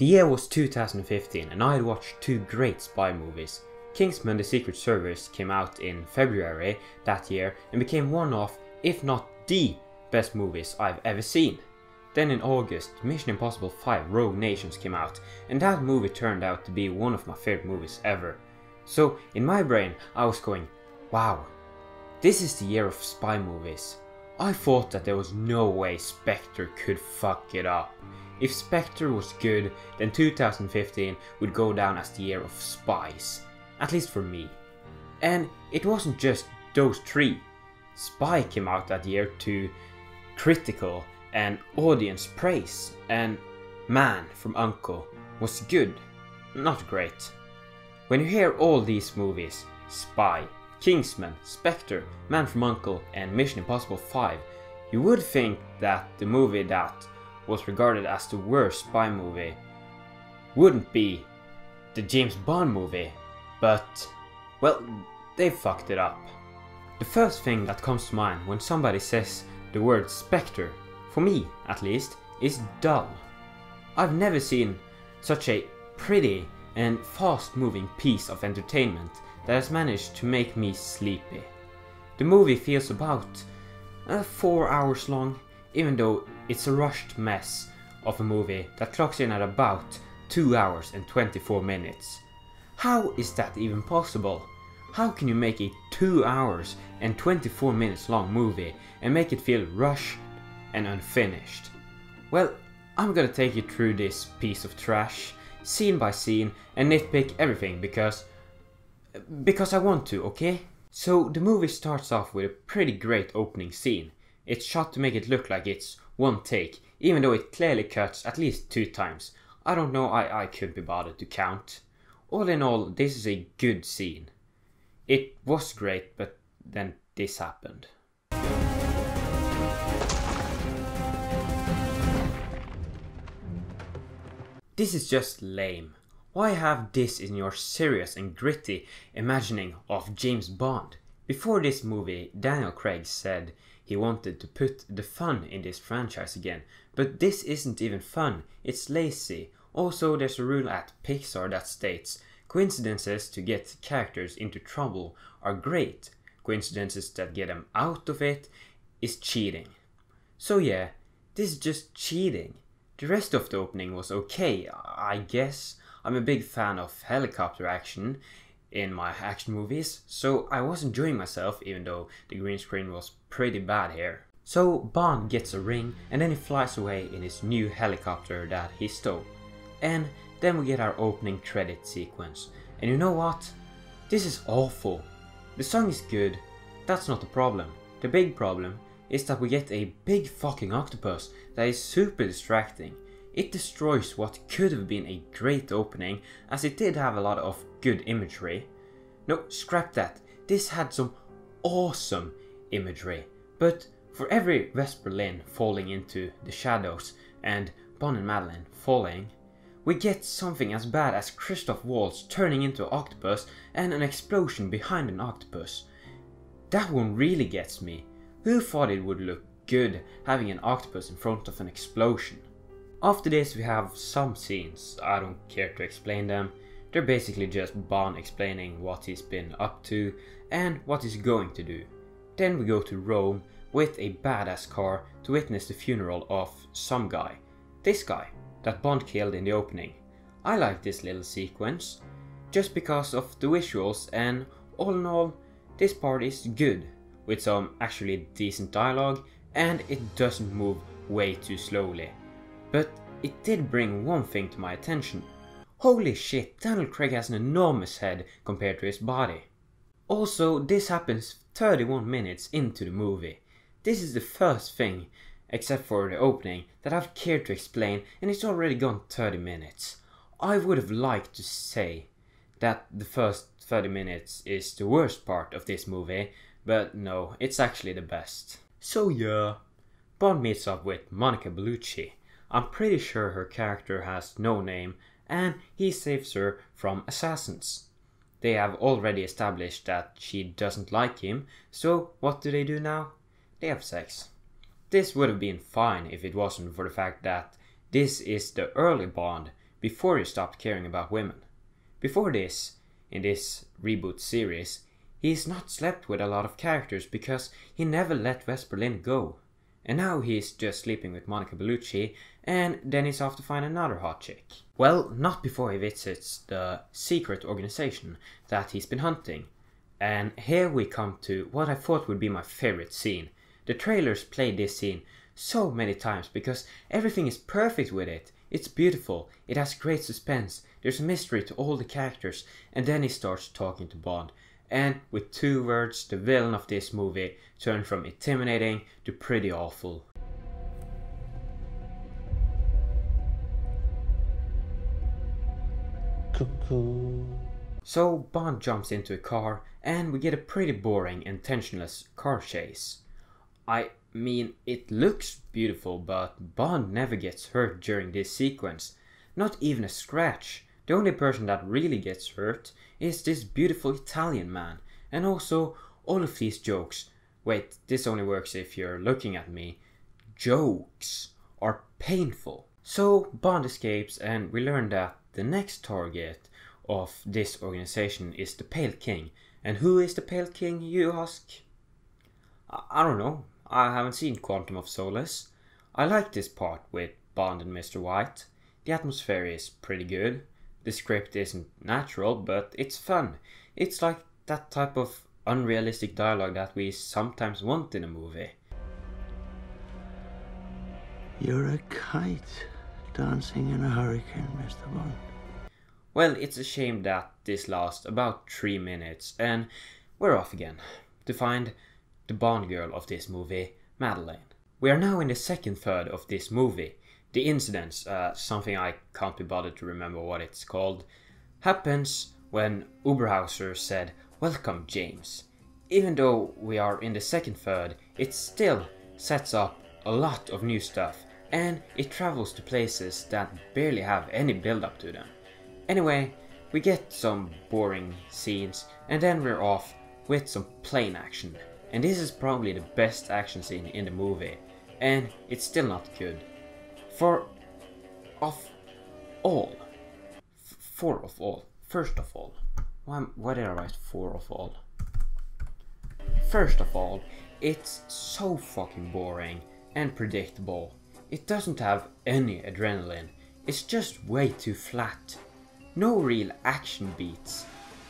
The year was 2015 and I had watched two great spy movies. Kingsman: The Secret Service came out in February that year and became one of, if not the best movies I've ever seen. Then in August, Mission Impossible 5 Rogue Nations came out, and that movie turned out to be one of my favorite movies ever. So in my brain I was going, wow, this is the year of spy movies. I thought that there was no way Spectre could fuck it up. If Spectre was good, then 2015 would go down as the year of spies. At least for me. And it wasn't just those three. Spy came out that year to critical and audience praise, and Man from U.N.C.L.E. was good, not great. When you hear all these movies, Spy, Kingsman, Spectre, Man from U.N.C.L.E. and Mission Impossible 5, you would think that the movie that was regarded as the worst spy movie wouldn't be the James Bond movie, but, well, they fucked it up. The first thing that comes to mind when somebody says the word Spectre, for me at least, is dull. I've never seen such a pretty and fast moving piece of entertainment that has managed to make me sleepy. The movie feels about 4 hours long, even though it's a rushed mess of a movie that clocks in at about 2 hours and 24 minutes. How is that even possible? How can you make a 2 hours and 24 minutes long movie and make it feel rushed and unfinished? Well, I'm gonna take you through this piece of trash, scene by scene, and nitpick everything because I want to, okay? So the movie starts off with a pretty great opening scene. It's shot to make it look like it's one take, even though it clearly cuts at least 2 times. I don't know, I couldn't be bothered to count. All in all, this is a good scene. It was great, but then this happened. This is just lame. Why have this in your serious and gritty imagining of James Bond? Before this movie, Daniel Craig said he wanted to put the fun in this franchise again, but this isn't even fun, it's lazy. Also, there's a rule at Pixar that states, coincidences to get characters into trouble are great, coincidences that get them out of it is cheating. So yeah, this is just cheating. The rest of the opening was okay, I guess. I'm a big fan of helicopter action in my action movies, so I was enjoying myself even though the green screen was pretty bad here. So Bond gets a ring and then he flies away in his new helicopter that he stole. And then we get our opening credit sequence. And you know what? This is awful. The song is good, that's not the problem. The big problem is that we get a big fucking octopus that is super distracting. It destroys what could have been a great opening, as it did have a lot of good imagery. No, scrap that. This had some awesome imagery. But for every West Berlin falling into the shadows and Bond and Madeleine falling, we get something as bad as Christoph Waltz turning into an octopus and an explosion behind an octopus. That one really gets me. Who thought it would look good having an octopus in front of an explosion? After this we have some scenes, I don't care to explain them. They're basically just Bond explaining what he's been up to and what he's going to do. Then we go to Rome with a badass car to witness the funeral of some guy. This guy that Bond killed in the opening. I like this little sequence just because of the visuals, and all in all this part is good with some actually decent dialogue, and it doesn't move way too slowly. But it did bring one thing to my attention. Holy shit, Daniel Craig has an enormous head compared to his body. Also, this happens 31 minutes into the movie. This is the first thing, except for the opening, that I've cared to explain, and it's already gone 30 minutes. I would have liked to say that the first 30 minutes is the worst part of this movie, but no, it's actually the best. So yeah, Bond meets up with Monica Bellucci. I'm pretty sure her character has no name, and he saves her from assassins. They have already established that she doesn't like him, so what do they do now? They have sex. This would have been fine if it wasn't for the fact that this is the early Bond before he stopped caring about women. Before this, in this reboot series, he's not slept with a lot of characters because he never let West Berlin go. And now he's just sleeping with Monica Bellucci, and then he's off to find another hot chick. Well, not before he visits the secret organization that he's been hunting. And here we come to what I thought would be my favorite scene. The trailers played this scene so many times because everything is perfect with it. It's beautiful, it has great suspense, there's a mystery to all the characters, and then he starts talking to Bond. And with 2 words, the villain of this movie turned from intimidating to pretty awful. Cuckoo. So Bond jumps into a car and we get a pretty boring and tensionless car chase. I mean, it looks beautiful, but Bond never gets hurt during this sequence. Not even a scratch. The only person that really gets hurt is this beautiful Italian man. And also, all of these jokes, wait, this only works if you're looking at me, jokes are painful. So Bond escapes and we learn that the next target of this organization is the Pale King. And who is the Pale King, you ask? I don't know. I haven't seen Quantum of Solace. I like this part with Bond and Mr. White. The atmosphere is pretty good. The script isn't natural, but it's fun. It's like that type of unrealistic dialogue that we sometimes want in a movie. You're a kite dancing in a hurricane, Mr. Bond. Well, it's a shame that this lasts about 3 minutes and we're off again to find the Bond girl of this movie, Madeleine. We are now in the second third of this movie. The incidents, something I can't be bothered to remember what it's called, happens when Oberhauser said, "Welcome, James." Even though we are in the second third, it still sets up a lot of new stuff and it travels to places that barely have any build up to them. Anyway, we get some boring scenes and then we're off with some plane action. And this is probably the best action scene in the movie, and it's still not good. First of all, why did I write 4 of all? First of all, it's so fucking boring and predictable. It doesn't have any adrenaline, it's just way too flat. No real action beats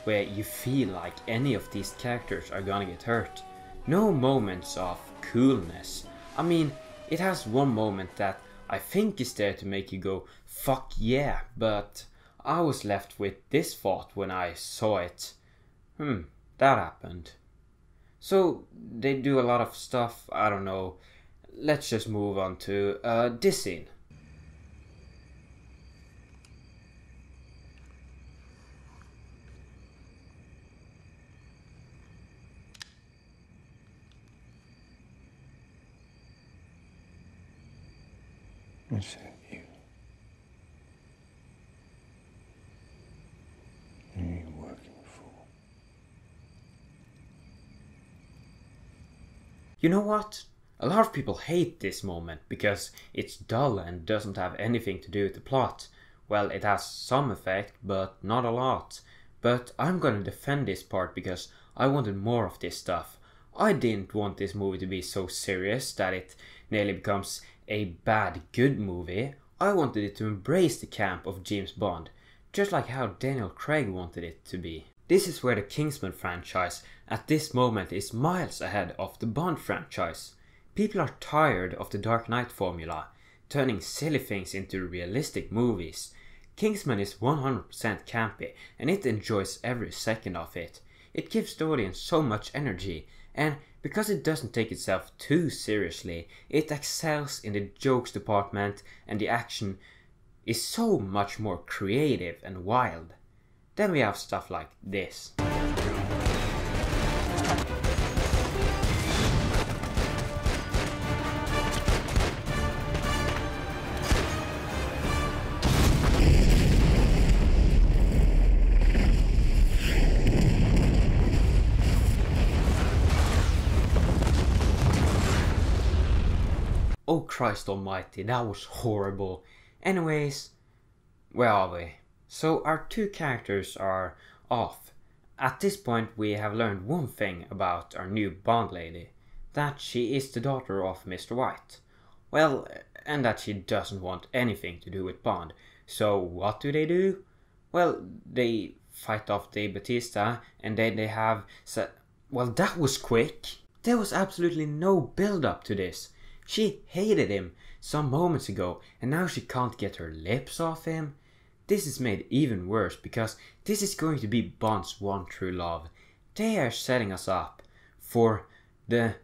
where you feel like any of these characters are gonna get hurt. No moments of coolness. I mean, it has one moment that I think is there to make you go, fuck yeah, but I was left with this thought when I saw it. That happened. So, they do a lot of stuff, I don't know. Let's just move on to this scene. I said you. Who are you working for? You know what? A lot of people hate this moment because it's dull and doesn't have anything to do with the plot. Well, it has some effect, but not a lot. But I'm gonna defend this part because I wanted more of this stuff. I didn't want this movie to be so serious that it nearly becomes a bad good movie. I wanted it to embrace the camp of James Bond, just like how Daniel Craig wanted it to be. This is where the Kingsman franchise at this moment is miles ahead of the Bond franchise. People are tired of the Dark Knight formula, turning silly things into realistic movies. Kingsman is 100% campy and it enjoys every second of it. It gives the audience so much energy, and because it doesn't take itself too seriously, it excels in the jokes department and the action is so much more creative and wild. Then we have stuff like this. Oh Christ almighty, that was horrible. Anyways, where are we? So our two characters are off. At this point we have learned one thing about our new Bond lady, that she is the daughter of Mr. White. Well, and that she doesn't want anything to do with Bond. So what do? Well, they fight off Dave Bautista, and then they have... Well, that was quick. There was absolutely no build-up to this. She hated him some moments ago, and now she can't get her lips off him. This is made even worse because this is going to be Bond's one true love. They are setting us up for the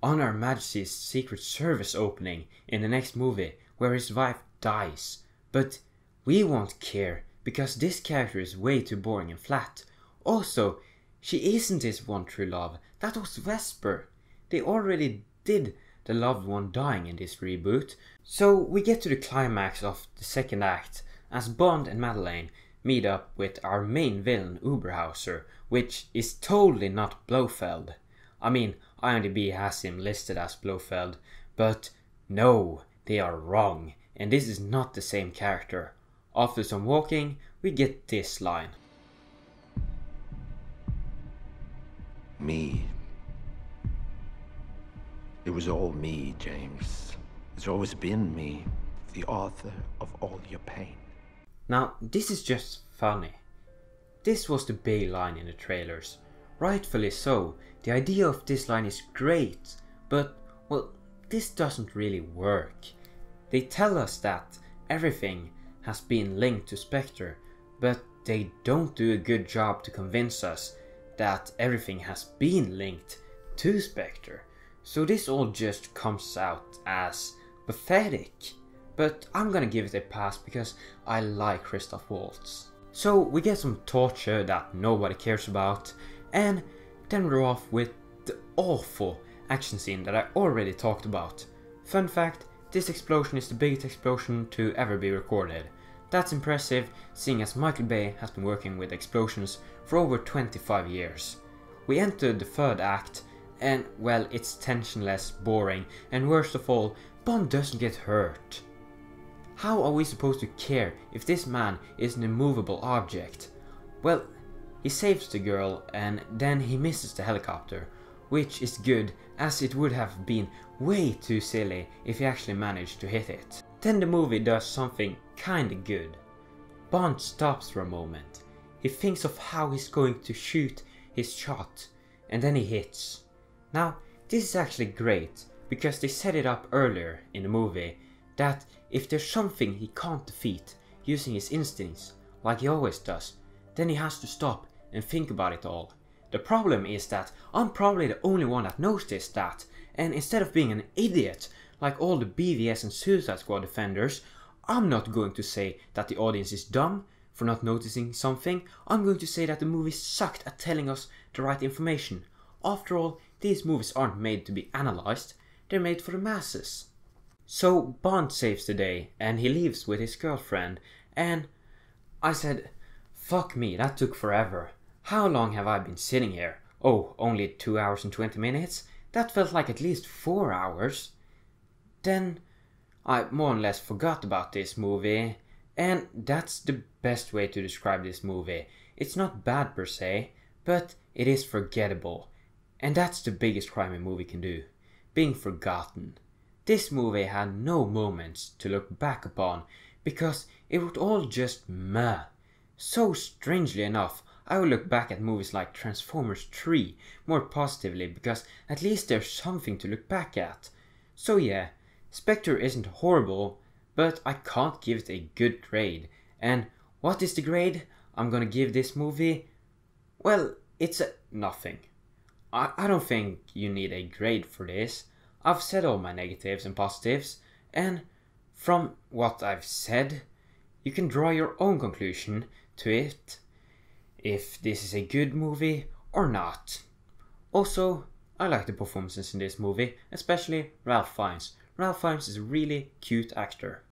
On Her Majesty's Secret Service opening in the next movie where his wife dies. But we won't care because this character is way too boring and flat. Also, she isn't his one true love. That was Vesper. They already did the loved one dying in this reboot. So we get to the climax of the second act as Bond and Madeleine meet up with our main villain Uberhauser, which is totally not Blofeld. I mean, IMDb has him listed as Blofeld, but no, they are wrong, and this is not the same character. After some walking, we get this line. Me. It was all me, James. It's always been me, the author of all your pain. Now, this is just funny. This was the big line in the trailers. Rightfully so, the idea of this line is great, but, well, this doesn't really work. They tell us that everything has been linked to Spectre, but they don't do a good job to convince us that everything has been linked to Spectre. So this all just comes out as pathetic. But I'm gonna give it a pass because I like Christoph Waltz. So we get some torture that nobody cares about, and then we're off with the awful action scene that I already talked about. Fun fact, this explosion is the biggest explosion to ever be recorded. That's impressive, seeing as Michael Bay has been working with explosions for over 25 years. We enter the third act, and well, it's tensionless, boring, and worst of all, Bond doesn't get hurt. How are we supposed to care if this man is an immovable object? Well, he saves the girl and then he misses the helicopter, which is good as it would have been way too silly if he actually managed to hit it. Then the movie does something kinda good. Bond stops for a moment. He thinks of how he's going to shoot his shot, and then he hits. Now, this is actually great because they set it up earlier in the movie that if there's something he can't defeat using his instincts, like he always does, then he has to stop and think about it all. The problem is that I'm probably the only one that knows this stat, and instead of being an idiot like all the BVS and Suicide Squad defenders, I'm not going to say that the audience is dumb for not noticing something. I'm going to say that the movie sucked at telling us the right information. After all, these movies aren't made to be analyzed, they're made for the masses. So Bond saves the day and he leaves with his girlfriend, and I said, fuck me, that took forever. How long have I been sitting here? Oh, only 2 hours and 20 minutes? That felt like at least 4 hours. Then I more or less forgot about this movie, and that's the best way to describe this movie. It's not bad per se, but it is forgettable. And that's the biggest crime a movie can do, being forgotten. This movie had no moments to look back upon because it was all just meh. So strangely enough, I will look back at movies like Transformers 3 more positively because at least there's something to look back at. So yeah, Spectre isn't horrible, but I can't give it a good grade. And what is the grade I'm gonna give this movie? Well, it's a nothing. I don't think you need a grade for this. I've said all my negatives and positives, and from what I've said, you can draw your own conclusion to it, if this is a good movie or not. Also, I like the performances in this movie, especially Ralph Fiennes. Ralph Fiennes is a really cute actor.